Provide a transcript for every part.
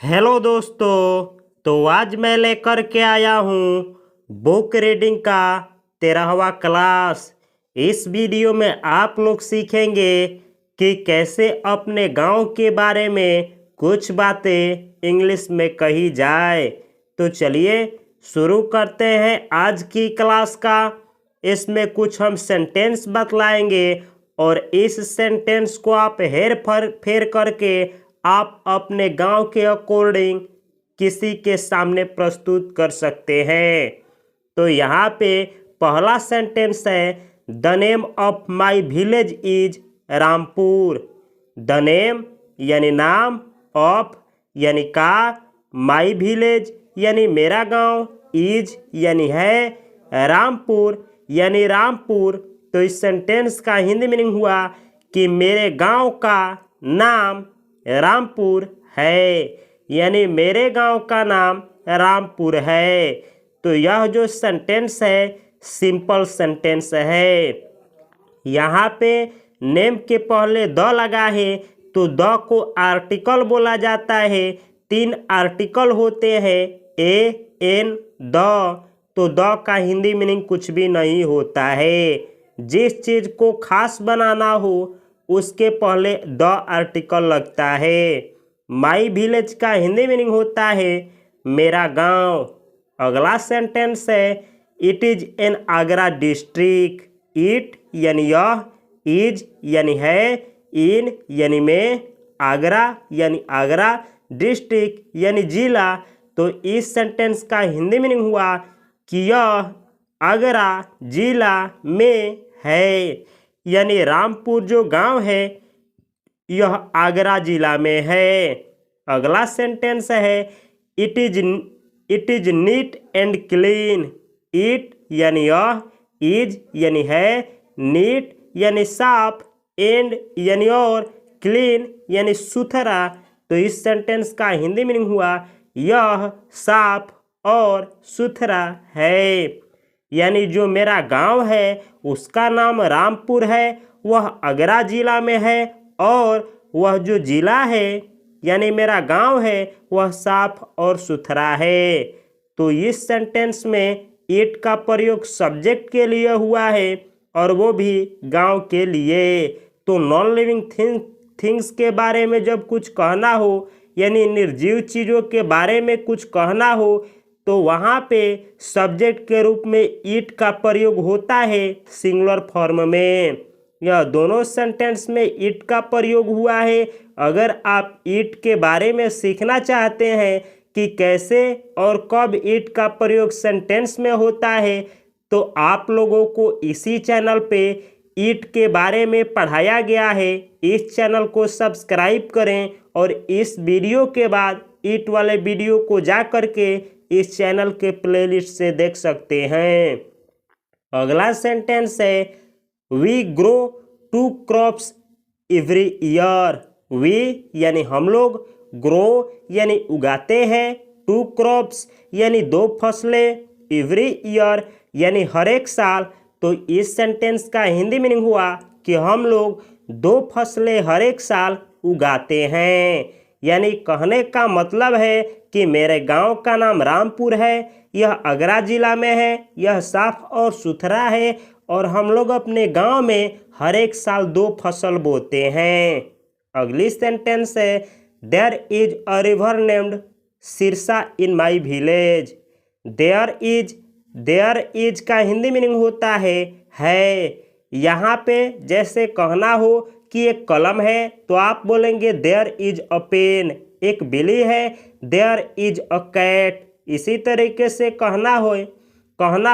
Hello दोस्तों। तो आज मैं लेकर के आया हूँ बुक रीडिंग का 13वां क्लास। इस वीडियो में आप लोग सीखेंगे कि कैसे अपने गांव के बारे में कुछ बातें इंग्लिश में कही जाए। तो चलिए शुरू करते हैं आज की क्लास का। इसमें कुछ हम सेंटेंस बतलाएंगे और इस सेंटेंस को आप हेर फेर करके आप अपने गांव के अकॉर्डिंग किसी के सामने प्रस्तुत कर सकते हैं। तो यहाँ पे पहला सेंटेंस है, the name of my village is Rampur. The name यानी नाम, ऑफ यानी का, माई विलेज यानी मेरा गांव, इज यानी है, रामपुर यानी रामपुर। तो इस सेंटेंस का हिंदी मीनिंग हुआ कि मेरे गांव का नाम रामपुर है, यानी मेरे गांव का नाम रामपुर है। तो यह जो सेंटेंस है सिंपल सेंटेंस है। यहाँ पे नेम के पहले द लगा है तो द को आर्टिकल बोला जाता है। 3 आर्टिकल होते हैं, ए, एन, द। तो द का हिंदी मीनिंग कुछ भी नहीं होता है। जिस चीज़ को खास बनाना हो उसके पहले द आर्टिकल लगता है। माई विलेज का हिंदी मीनिंग होता है मेरा गांव। अगला सेंटेंस है, it is an Agra district. It यानी यह, इज यानी है, इन यानी में, आगरा यानी आगरा, डिस्ट्रिक्ट यानी जिला। तो इस सेंटेंस का हिंदी मीनिंग हुआ कि यह आगरा जिला में है, यानी रामपुर जो गांव है यह आगरा जिला में है। अगला सेंटेंस है, it is NEET and clean. It यानी यह, इज यानी है, नीट यानी साफ, एंड यानी और, क्लीन यानी सुथरा। तो इस सेंटेंस का हिंदी मीनिंग हुआ यह साफ और सुथरा है, यानी जो मेरा गांव है उसका नाम रामपुर है, वह आगरा जिला में है, और वह जो जिला है यानी मेरा गांव है वह साफ और सुथरा है। तो इस सेंटेंस में इट का प्रयोग सब्जेक्ट के लिए हुआ है और वो भी गांव के लिए। तो नॉन लिविंग थिंग्स के बारे में जब कुछ कहना हो, यानी निर्जीव चीज़ों के बारे में कुछ कहना हो, तो वहाँ पे सब्जेक्ट के रूप में इट का प्रयोग होता है सिंगुलर फॉर्म में। यह दोनों सेंटेंस में इट का प्रयोग हुआ है। अगर आप इट के बारे में सीखना चाहते हैं कि कैसे और कब इट का प्रयोग सेंटेंस में होता है, तो आप लोगों को इसी चैनल पे इट के बारे में पढ़ाया गया है। इस चैनल को सब्सक्राइब करें और इस वीडियो के बाद इट वाले वीडियो को जा करके इस चैनल के प्लेलिस्ट से देख सकते हैं। अगला सेंटेंस है, we grow 2 crops every year. We यानी हम लोग, ग्रो यानी उगाते हैं, 2 क्रॉप्स यानी 2 फसलें, एवरी ईयर यानी हर एक साल। तो इस सेंटेंस का हिंदी मीनिंग हुआ कि हम लोग 2 फसलें हर एक साल उगाते हैं, यानी कहने का मतलब है कि मेरे गांव का नाम रामपुर है, यह आगरा जिला में है, यह साफ और सुथरा है, और हम लोग अपने गांव में हर एक साल 2 फसल बोते हैं। अगली सेंटेंस है, there is a river named Sirsa in my village. There is का हिंदी मीनिंग होता है। यहाँ पे जैसे कहना हो कि एक कलम है तो आप बोलेंगे देयर इज अ पेन। एक बिल्ली है, देयर इज अ कैट। इसी तरीके से कहना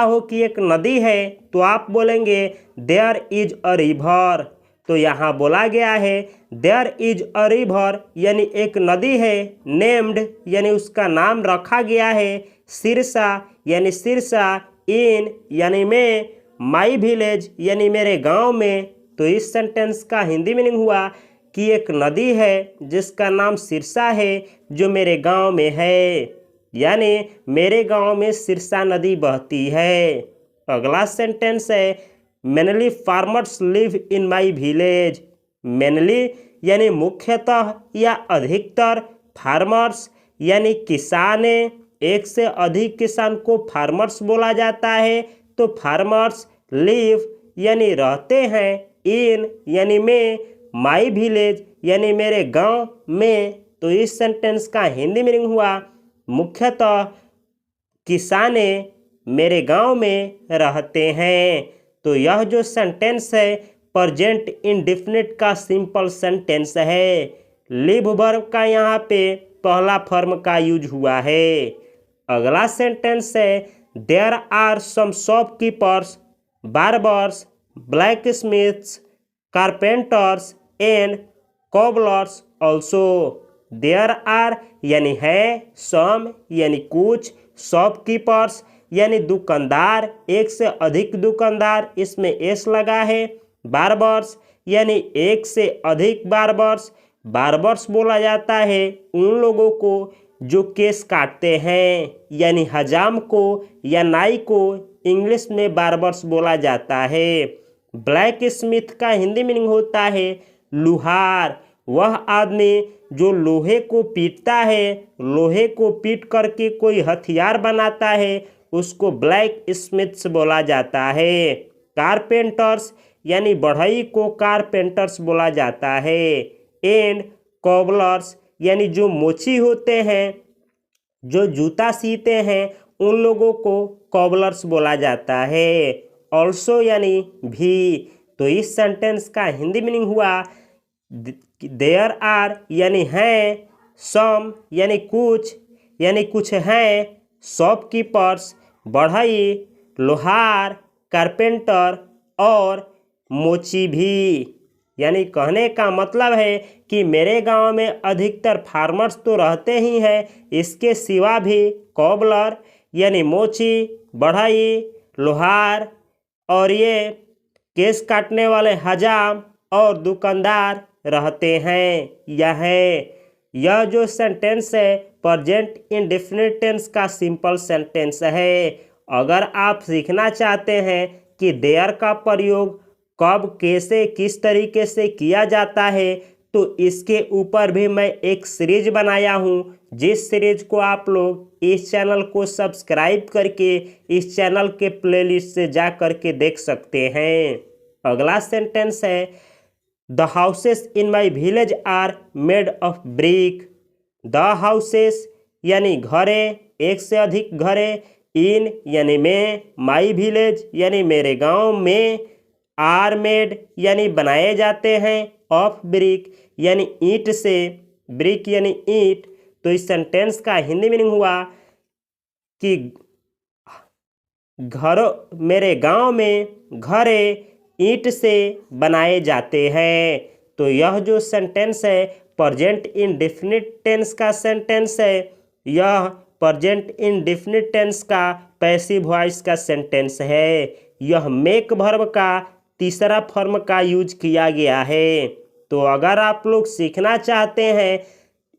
हो कि एक नदी है तो आप बोलेंगे देयर इज अ रिवर। तो यहाँ बोला गया है देयर इज अ रिवर यानी एक नदी है, नेम्ड यानी उसका नाम रखा गया है, सिरसा यानी सिरसा, इन यानी में, माई विलेज यानी मेरे गांव में। तो इस सेंटेंस का हिंदी मीनिंग हुआ कि एक नदी है जिसका नाम सिरसा है जो मेरे गांव में है, यानी मेरे गांव में सिरसा नदी बहती है। अगला सेंटेंस है, mainly farmers live in my village. Mainly यानी मुख्यतः या अधिकतर, फार्मर्स यानी किसान है, एक से अधिक किसान को फार्मर्स बोला जाता है। तो फार्मर्स लिव यानी रहते हैं, इन यानी में, माई विलेज यानी मेरे गांव में। तो इस सेंटेंस का हिंदी मीनिंग हुआ मुख्यतः किसाने मेरे गांव में रहते हैं। तो यह जो सेंटेंस है प्रेजेंट इंडेफिनिट का सिंपल सेंटेंस है। लिव वर्ब का यहाँ पे पहला फॉर्म का यूज हुआ है। अगला सेंटेंस है there are some shopkeepers, barbers, blacksmiths, carpenters and cobblers also. There are यानी है, सम यानी कुछ, शॉपकीपर्स यानी दुकानदार, एक से अधिक दुकानदार, इसमें एस लगा है। बार्बर्स यानी एक से अधिक बार्बर्स, बार्बर्स बोला जाता है उन लोगों को जो केस काटते हैं, यानी हजाम को या नाई को इंग्लिश में बार्बर्स बोला जाता है। ब्लैक स्मिथ का हिंदी मीनिंग होता है लुहार, वह आदमी जो लोहे को पीटता है, लोहे को पीट करके कोई हथियार बनाता है, उसको ब्लैक स्मिथ्स बोला जाता है। कारपेंटर्स यानी बढ़ई को कारपेंटर्स बोला जाता है। एंड कोबलर्स यानी जो मोची होते हैं, जो जूता सीते हैं, उन लोगों को कोबलर्स बोला जाता है। ऑल्सो यानी भी। तो इस सेंटेंस का हिंदी मीनिंग हुआ देयर आर यानी हैं, सम यानी कुछ हैं, शॉपकीपर्स बढ़ई, लोहार, कारपेंटर और मोची भी। यानी कहने का मतलब है कि मेरे गांव में अधिकतर फार्मर्स तो रहते ही हैं, इसके सिवा भी कोबलर यानी मोची, बढ़ई, लोहार और ये केस काटने वाले हजाम और दुकानदार रहते हैं। यह जो सेंटेंस है प्रेजेंट इंडेफिनिट टेंस का सिंपल सेंटेंस है। अगर आप सीखना चाहते हैं कि देयर का प्रयोग कब, कैसे, किस तरीके से किया जाता है, तो इसके ऊपर भी मैं एक सीरीज बनाया हूँ, जिस सीरीज को आप लोग इस चैनल को सब्सक्राइब करके इस चैनल के प्लेलिस्ट से जा करके देख सकते हैं। अगला सेंटेंस है the houses in my village are made of brick. The houses यानी घरे, एक से अधिक घरे, इन यानी में, माई विलेज यानी मेरे गांव में, आर मेड यानी बनाए जाते हैं, ऑफ ब्रिक यानी ईंट से, ब्रिक यानी ईंट। तो इस सेंटेंस का हिंदी मीनिंग हुआ कि घरों, मेरे गांव में घरे ईंट से बनाए जाते हैं। तो यह जो सेंटेंस है प्रेजेंट इंडेफिनिट टेंस का सेंटेंस है। यह प्रेजेंट इंडेफिनिट टेंस का पैसिव वॉइस का सेंटेंस है। यह मेक वर्ब का तीसरा फॉर्म का यूज किया गया है। तो अगर आप लोग सीखना चाहते हैं,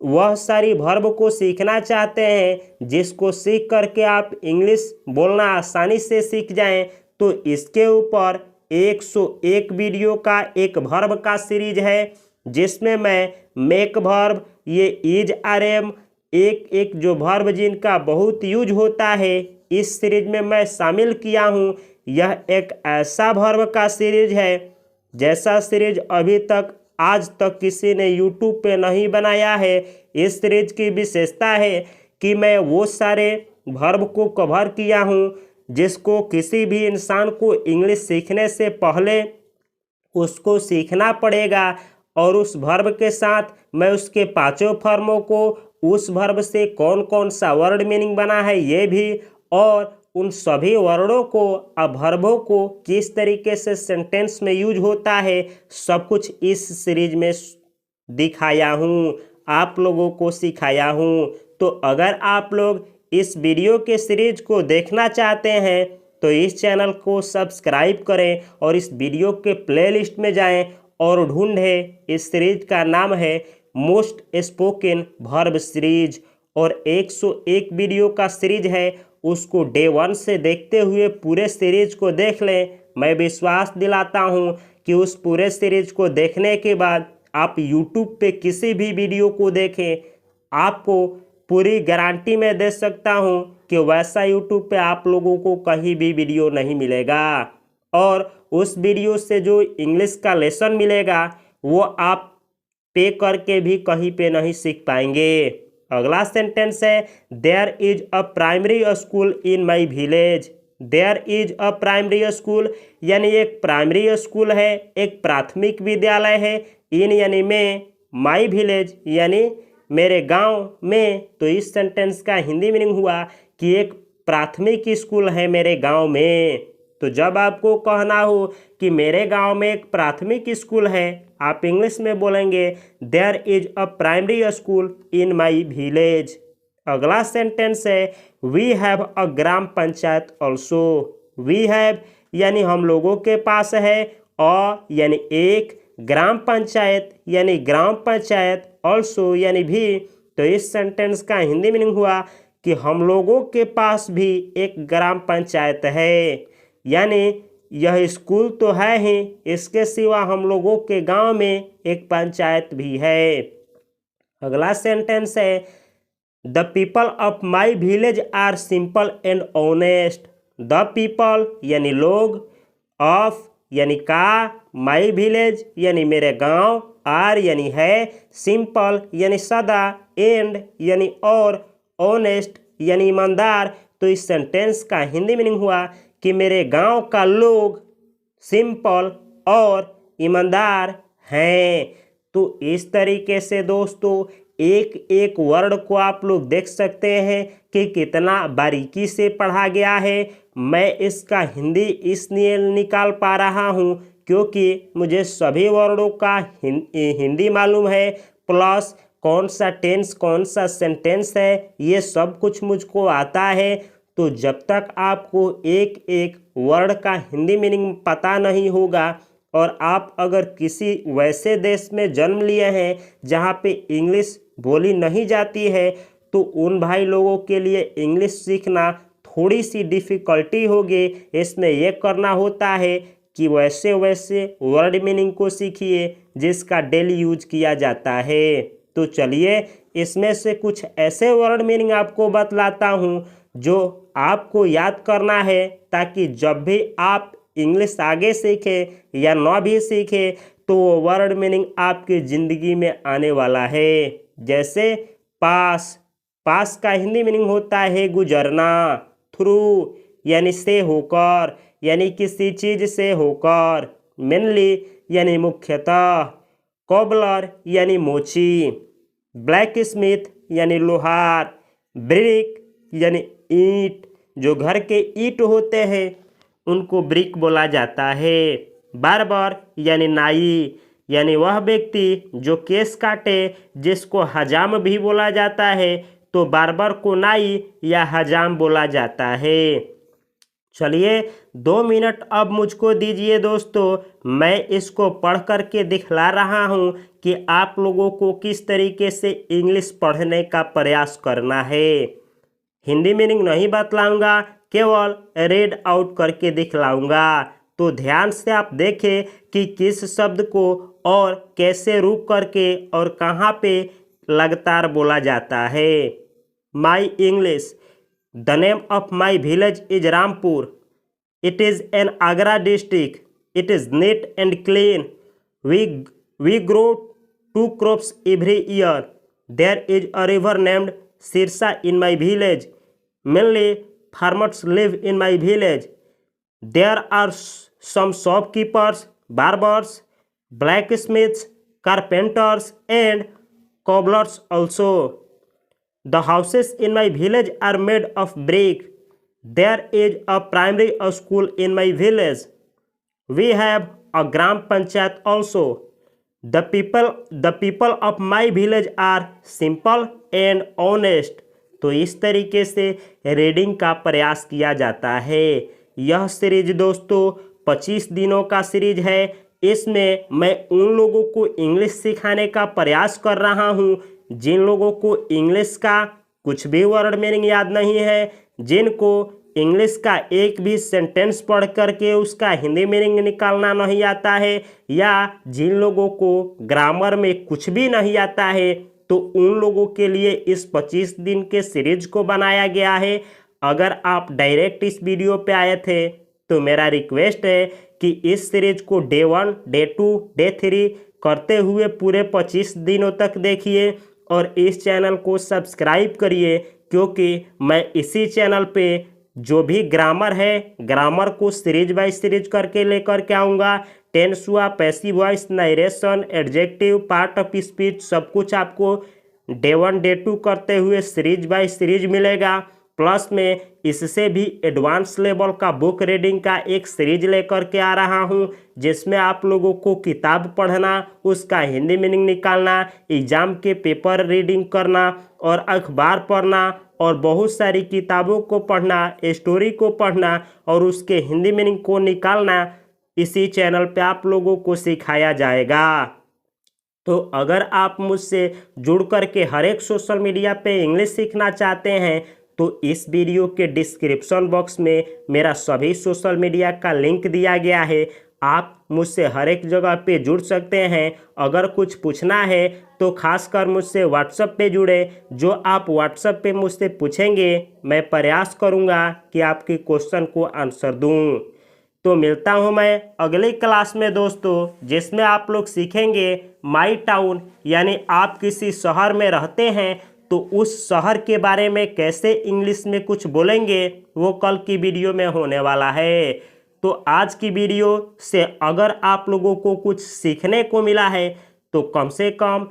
वह सारी वर्ब को सीखना चाहते हैं जिसको सीख करके आप इंग्लिश बोलना आसानी से सीख जाएं, तो इसके ऊपर 101 वीडियो का एक वर्ब का सीरीज है, जिसमें मैं मेक वर्ब, ये इज, आर, एम, एक जो वर्ब जिनका बहुत यूज होता है, इस सीरीज में मैं शामिल किया हूँ। यह एक ऐसा वर्ब का सीरीज है जैसा सीरीज अभी तक आज तक किसी ने यूट्यूब पे नहीं बनाया है। इस सीरीज की विशेषता है कि मैं वो सारे वर्ब को कवर किया हूँ जिसको किसी भी इंसान को इंग्लिश सीखने से पहले उसको सीखना पड़ेगा, और उस वर्ब के साथ मैं उसके पांचों फॉर्मों को, उस वर्ब से कौन कौन सा वर्ड मीनिंग बना है ये भी, और उन सभी वर्डों को, वर्बों को किस तरीके से सेंटेंस में यूज होता है, सब कुछ इस सीरीज में दिखाया हूँ, आप लोगों को सिखाया हूँ। तो अगर आप लोग इस वीडियो के सीरीज को देखना चाहते हैं तो इस चैनल को सब्सक्राइब करें और इस वीडियो के प्लेलिस्ट में जाएं और ढूंढें। इस सीरीज का नाम है मोस्ट स्पोकन वर्ब सीरीज, और 101 वीडियो का सीरीज है, उसको डे 1 से देखते हुए पूरे सीरीज को देख लें। मैं विश्वास दिलाता हूं कि उस पूरे सीरीज को देखने के बाद आप यूट्यूब पे किसी भी वीडियो को देखें, आपको पूरी गारंटी मैं दे सकता हूँ कि वैसा यूट्यूब पे आप लोगों को कहीं भी वीडियो नहीं मिलेगा, और उस वीडियो से जो इंग्लिश का लेसन मिलेगा वो आप पे करके भी कहीं पे नहीं सीख पाएंगे। अगला सेंटेंस है, there is a primary school in my village. There is a primary school यानी एक प्राइमरी स्कूल है, एक प्राथमिक विद्यालय है। इन यानी में, माई विलेज यानी मेरे गांव में। तो इस सेंटेंस का हिंदी मीनिंग हुआ कि एक प्राथमिक स्कूल है मेरे गांव में। तो जब आपको कहना हो कि मेरे गांव में एक प्राथमिक स्कूल है, आप इंग्लिश में बोलेंगे there is a primary school in my village. अगला सेंटेंस है, we have a gram panchayat also. We have यानी हम लोगों के पास है, और यानी एक, ग्राम पंचायत यानी ग्राम पंचायत, ऑल्सो यानी भी। तो इस सेंटेंस का हिंदी मीनिंग हुआ कि हम लोगों के पास भी एक ग्राम पंचायत है, यानी यह स्कूल तो है ही, इसके सिवा हम लोगों के गांव में एक पंचायत भी है। अगला सेंटेंस है, the people of my village are simple and honest. The people यानी लोग, ऑफ यानी का, माई विलेज यानी मेरे गांव, आर यानी है, सिंपल यानी सादा, एंड यानी और, ऑनेस्ट यानी ईमानदार। तो इस सेंटेंस का हिंदी मीनिंग हुआ कि मेरे गांव का लोग सिंपल और ईमानदार हैं। तो इस तरीके से दोस्तों एक एक वर्ड को आप लोग देख सकते हैं कि कितना बारीकी से पढ़ा गया है। मैं इसका हिंदी इसलिए निकाल पा रहा हूँ क्योंकि मुझे सभी वर्डों का हिंदी मालूम है, प्लस कौन सा टेंस कौन सा सेंटेंस है ये सब कुछ मुझको आता है। तो जब तक आपको एक एक वर्ड का हिंदी मीनिंग पता नहीं होगा, और आप अगर किसी वैसे देश में जन्म लिए हैं जहाँ पे इंग्लिश बोली नहीं जाती है, तो उन भाई लोगों के लिए इंग्लिश सीखना थोड़ी सी डिफ़िकल्टी होगी। इसमें यह करना होता है कि वैसे वैसे वर्ड मीनिंग को सीखिए जिसका डेली यूज किया जाता है। तो चलिए इसमें से कुछ ऐसे वर्ड मीनिंग आपको बतलाता हूँ जो आपको याद करना है, ताकि जब भी आप इंग्लिश आगे सीखें या ना भी सीखें तो वो वर्ड मीनिंग आपकी ज़िंदगी में आने वाला है। जैसे पास, पास का हिंदी मीनिंग होता है गुजरना। थ्रू यानी से होकर, यानी किसी चीज़ से होकर। मेनली यानी मुख्यतः। कोबलर यानी मोची। ब्लैक स्मिथ यानी लोहार। ब्रिक यानी ईंट, जो घर के ईंट होते हैं उनको ब्रिक बोला जाता है। बार्बर यानी नाई, यानी वह व्यक्ति जो केस काटे, जिसको हजाम भी बोला जाता है, तो बार्बर को नाई या हजाम बोला जाता है। चलिए 2 मिनट अब मुझको दीजिए दोस्तों, मैं इसको पढ़ करके दिखला रहा हूँ कि आप लोगों को किस तरीके से इंग्लिश पढ़ने का प्रयास करना है। हिंदी मीनिंग नहीं बतलाऊंगा, केवल रीड आउट करके दिखलाऊंगा। तो ध्यान से आप देखें कि किस शब्द को और कैसे रुक करके और कहाँ पे लगातार बोला जाता है। My English, the name of my village is Rampur. It is an Agra district. It is neat and clean. We grow 2 crops every year. There is a river named Sirsa in my village. Mainly farmers live in my village. There are some shopkeepers, barbers, blacksmiths, carpenters, and cobblers also. The houses in my village are made of brick. There is a primary school in my village. We have a gram panchayat also. The people of my village are simple and honest. तो इस तरीके से reading का प्रयास किया जाता है। यह सीरीज दोस्तों 25 दिनों का सीरीज है। इसमें मैं उन लोगों को इंग्लिश सिखाने का प्रयास कर रहा हूँ जिन लोगों को इंग्लिश का कुछ भी वर्ड मीनिंग याद नहीं है, जिनको इंग्लिश का एक भी सेंटेंस पढ़ करके उसका हिंदी मीनिंग निकालना नहीं आता है, या जिन लोगों को ग्रामर में कुछ भी नहीं आता है, तो उन लोगों के लिए इस 25 दिन के सीरीज को बनाया गया है। अगर आप डायरेक्ट इस वीडियो पे आए थे तो मेरा रिक्वेस्ट है कि इस सीरीज को डे 1, डे 2, डे 3 करते हुए पूरे 25 दिनों तक देखिए और इस चैनल को सब्सक्राइब करिए, क्योंकि मैं इसी चैनल पे जो भी ग्रामर है ग्रामर को सीरीज बाय सीरीज करके लेकर के आऊँगा। टेंस हुआ, passive voice, narration, adjective, part of speech, सब कुछ आपको डे 1, डे 2 करते हुए सीरीज बाय सीरीज मिलेगा। प्लस में इससे भी एडवांस लेवल का बुक रीडिंग का एक सीरीज लेकर के आ रहा हूँ, जिसमें आप लोगों को किताब पढ़ना, उसका हिंदी मीनिंग निकालना, एग्जाम के पेपर रीडिंग करना और अखबार पढ़ना और बहुत सारी किताबों को पढ़ना, स्टोरी को पढ़ना और उसके हिंदी मीनिंग को निकालना इसी चैनल पे आप लोगों को सिखाया जाएगा। तो अगर आप मुझसे जुड़ कर के हर एक सोशल मीडिया पे इंग्लिश सीखना चाहते हैं तो इस वीडियो के डिस्क्रिप्शन बॉक्स में मेरा सभी सोशल मीडिया का लिंक दिया गया है। आप मुझसे हर एक जगह पे जुड़ सकते हैं। अगर कुछ पूछना है तो खासकर मुझसे व्हाट्सएप पे जुड़े। जो आप व्हाट्सएप पे मुझसे पूछेंगे मैं प्रयास करूँगा कि आपके क्वेश्चन को आंसर दूँ। तो मिलता हूँ मैं अगली क्लास में दोस्तों, जिसमें आप लोग सीखेंगे माई टाउन, यानी आप किसी शहर में रहते हैं तो उस शहर के बारे में कैसे इंग्लिश में कुछ बोलेंगे, वो कल की वीडियो में होने वाला है। तो आज की वीडियो से अगर आप लोगों को कुछ सीखने को मिला है तो कम से कम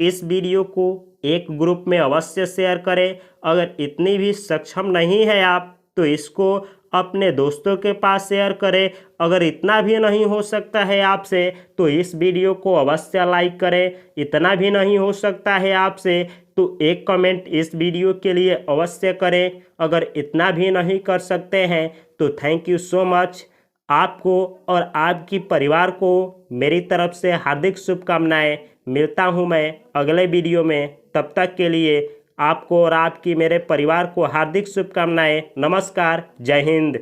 इस वीडियो को एक ग्रुप में अवश्य शेयर करें। अगर इतनी भी सक्षम नहीं है आप तो इसको अपने दोस्तों के पास शेयर करें। अगर इतना भी नहीं हो सकता है आपसे तो इस वीडियो को अवश्य लाइक करें। इतना भी नहीं हो सकता है आपसे तो एक कमेंट इस वीडियो के लिए अवश्य करें। अगर इतना भी नहीं कर सकते हैं तो थैंक यू सो मच। आपको और आपकी परिवार को मेरी तरफ से हार्दिक शुभकामनाएं। मिलता हूं मैं अगले वीडियो में। तब तक के लिए आपको और आपकी मेरे परिवार को हार्दिक शुभकामनाएं। नमस्कार, जय हिंद।